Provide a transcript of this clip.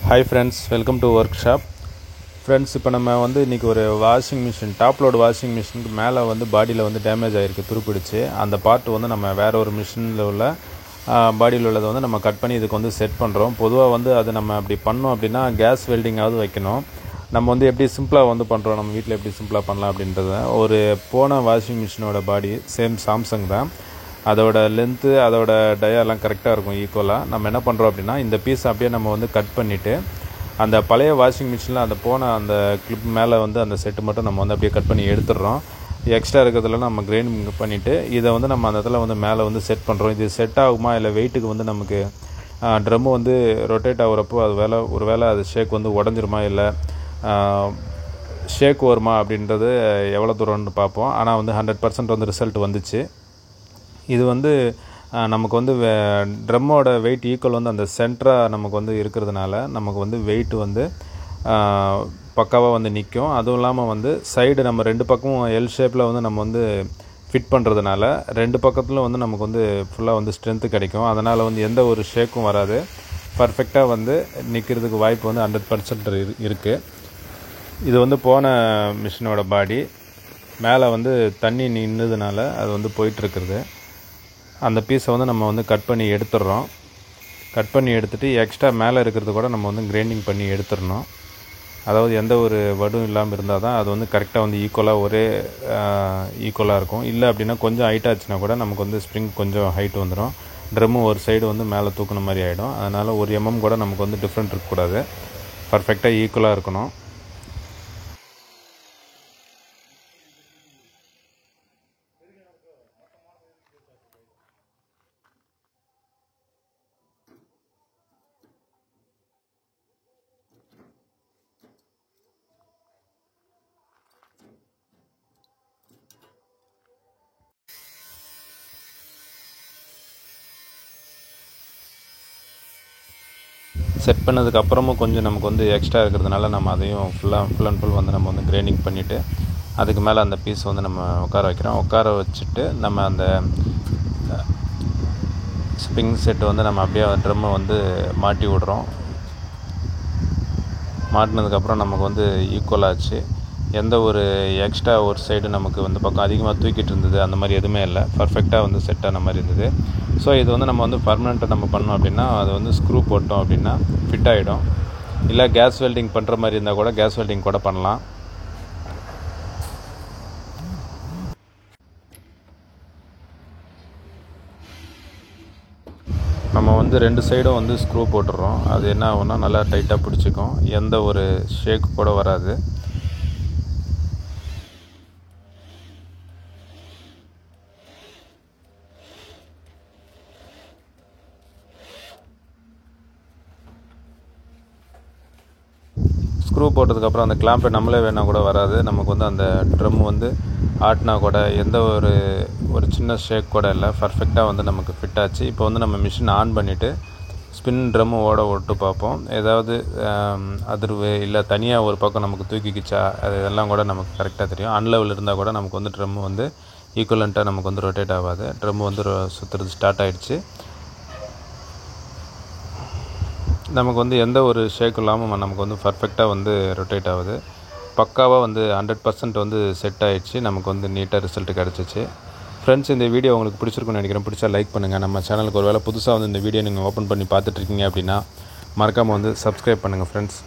Hi friends, welcome to workshop. Friends, இப்போ நம்ம இன்னைக்கு ஒரு washing machine top load washing மிஷினுக்கு மேலே பாடியில் டேமேஜ் ஆகிருக்கு, துருப்பிடிச்சு. அந்த பார்ட் நம்ம வேற ஒரு மிஷினில் உள்ள பாடியில் உள்ளதை நம்ம கட் பண்ணி இதுக்கு செட் பண்ணுறோம். பொதுவாக அது நம்ம அப்படி பண்ணோம் அப்படின்னா கேஸ் வெல்டிங்காவது வைக்கணும். நம்ம எப்படி சிம்பிளாக பண்ணுறோம், நம்ம வீட்டில் எப்படி சிம்பிளாக பண்ணலாம் அப்படின்றத. ஒரு போன வாஷிங் மிஷினோட பாடி சேம் சாம்சங் தான். அதோட லென்த்து அதோட டயாலாம் கரெக்டாக இருக்கும், ஈக்குவலாக. நம்ம என்ன பண்ணுறோம் அப்படின்னா இந்த பீஸ் அப்படியே நம்ம கட் பண்ணிவிட்டு அந்த பழைய வாஷிங் மிஷினில் அந்த போன அந்த கிளிப் மேலே அந்த செட்டு மட்டும் நம்ம அப்படியே கட் பண்ணி எடுத்துடுறோம். எக்ஸ்ட்ரா இருக்கிறதுல நம்ம கிரைண்ட் பண்ணிவிட்டு இதை நம்ம அந்த இடத்துல மேலே செட் பண்ணுறோம். இது செட் ஆகுமா இல்லை வெயிட்டுக்கு நமக்கு ட்ரம்மு ரொட்டேட் ஆகுறப்போ அது ஒரு வேளை அது ஷேக் உடஞ்சிருமா இல்லை ஷேக் வருமா அப்படின்றது எவ்வளோ தூரம்னு பார்ப்போம். ஆனால் 100% ரிசல்ட் வந்துச்சு. இது நமக்கு ட்ரம்மோட வெயிட் ஈக்குவல் அந்த சென்டராக நமக்கு இருக்கிறதுனால நமக்கு வெயிட் பக்காவாக நிற்கும். அதுவும் இல்லாமல் சைடு நம்ம ரெண்டு பக்கமும் எல் ஷேப்பில் நம்ம ஃபிட் பண்ணுறதுனால ரெண்டு பக்கத்துலும் நமக்கு ஃபுல்லாக ஸ்ட்ரென்த்து கிடைக்கும். அதனால் எந்த ஒரு ஷேக்கும் வராது. பர்ஃபெக்டாக நிற்கிறதுக்கு வாய்ப்பு 100% இருக்குது. இது போன மிஷினோட பாடி மேலே தண்ணி நின்றதுனால அது போயிட்டுருக்குறது. அந்த பீஸை நம்ம கட் பண்ணி எடுத்துடுறோம். கட் பண்ணி எடுத்துகிட்டு எக்ஸ்ட்ரா மேலே இருக்கிறது கூட நம்ம கிரைண்டிங் பண்ணி எடுத்துடணும். அதாவது எந்த ஒரு வடும் இல்லாமல் இருந்தால் தான் அது கரெக்டாக ஈக்குவலாக ஒரே ஈக்குவலாக இருக்கும். இல்லை அப்படின்னா கொஞ்சம் ஹைட் ஆச்சுன்னா கூட நமக்கு ஸ்ப்ரிங் கொஞ்சம் ஹைட் வந்துடும். ட்ரம்மு ஒரு சைடு மேலே தூக்குன மாதிரி ஆகிடும். அதனால் ஒரு எம்எம் கூட நமக்கு டிஃப்ரெண்ட் இருக்கக்கூடாது. பர்ஃபெக்டாக ஈக்குவலாக இருக்கணும். செட் பண்ணதுக்கப்புறமும் கொஞ்சம் நமக்கு எக்ஸ்ட்ரா இருக்கிறதுனால நம்ம அதையும் ஃபுல் அண்ட் ஃபுல் நம்ம கிரைண்டிங் பண்ணிவிட்டு அதுக்கு மேலே அந்த பீஸ் நம்ம உட்கார வைக்கிறோம். உட்கார வச்சுட்டு நம்ம அந்த ஸ்ப்ரிங் செட்டு நம்ம அப்படியே ட்ரம்மை மாட்டி விடுறோம். மாட்டினதுக்கப்புறம் நமக்கு ஈக்குவலாச்சு. எந்த ஒரு எக்ஸ்ட்ரா ஒரு சைடு நமக்கு பக்கம் அதிகமாக தூக்கிட்டு இருந்தது அந்த மாதிரி எதுவுமே இல்லை. பர்ஃபெக்டாக செட் ஆன மாதிரி இருந்தது. ஸோ இது நம்ம பர்மனெண்ட்டாக நம்ம பண்ணோம் அப்படின்னா அது ஸ்க்ரூ போட்டோம் அப்படின்னா ஃபிட் ஆகிடும். இல்லை கேஸ் வெல்டிங் பண்ணுற மாதிரி இருந்தால் கூட கேஸ் வெல்டிங் கூட பண்ணலாம். நம்ம ரெண்டு சைடும் ஸ்க்ரூ போட்டுடுறோம். அது என்ன ஆகும்னா நல்லா டைட்டாக பிடிச்சிக்கும். எந்த ஒரு ஷேக் கூட வராது. ஸ்க்ரூ போட்டதுக்கப்புறம் அந்த கிளாம்பை நம்மளே வேணால் கூட வராது. நமக்கு அந்த ட்ரம் ஆட்டினா கூட எந்த ஒரு சின்ன ஷேக் கூட இல்லை. பர்ஃபெக்டாக நமக்கு ஃபிட் ஆச்சு. இப்போ நம்ம மிஷின் ஆன் பண்ணிவிட்டு ஸ்பின் ட்ரம்மு விட்டு பார்ப்போம். ஏதாவது அதிர்வு இல்லை தனியாக ஒரு பக்கம் நமக்கு தூக்கிக்கிச்சா அது இதெல்லாம் கூட நமக்கு கரெக்டாக தெரியும். அன்லெவல் இருந்தால் கூட நமக்கு ட்ரம்மு ஈக்குவலண்ட்டாக நமக்கு ரொட்டேட் ஆகாது. ட்ரம்மு சுற்றுறது ஸ்டார்ட் ஆகிடுச்சு. நமக்கு எந்த ஒரு ஷேக் இல்லாமல் நமக்கு பர்ஃபெக்டாக ரொட்டேட் ஆகுது. பக்காவாக 100% செட் ஆகிடுச்சு. நமக்கு நீட்டாக ரிசல்ட் கிடச்சிச்சு. ஃப்ரெண்ட்ஸ், இந்த வீடியோ உங்களுக்கு பிடிச்சிருக்குன்னு நினைக்கிறேன். பிடிச்சா லைக் பண்ணுங்கள். நம்ம சேனலுக்கு ஒரு வேளை புதுசாக இந்த வீடியோ நீங்கள் ஓப்பன் பண்ணி பார்த்துட்ருக்கீங்க அப்படின்னா மறக்காமல் சப்ஸ்கிரைப் பண்ணுங்கள் ஃப்ரெண்ட்ஸ்.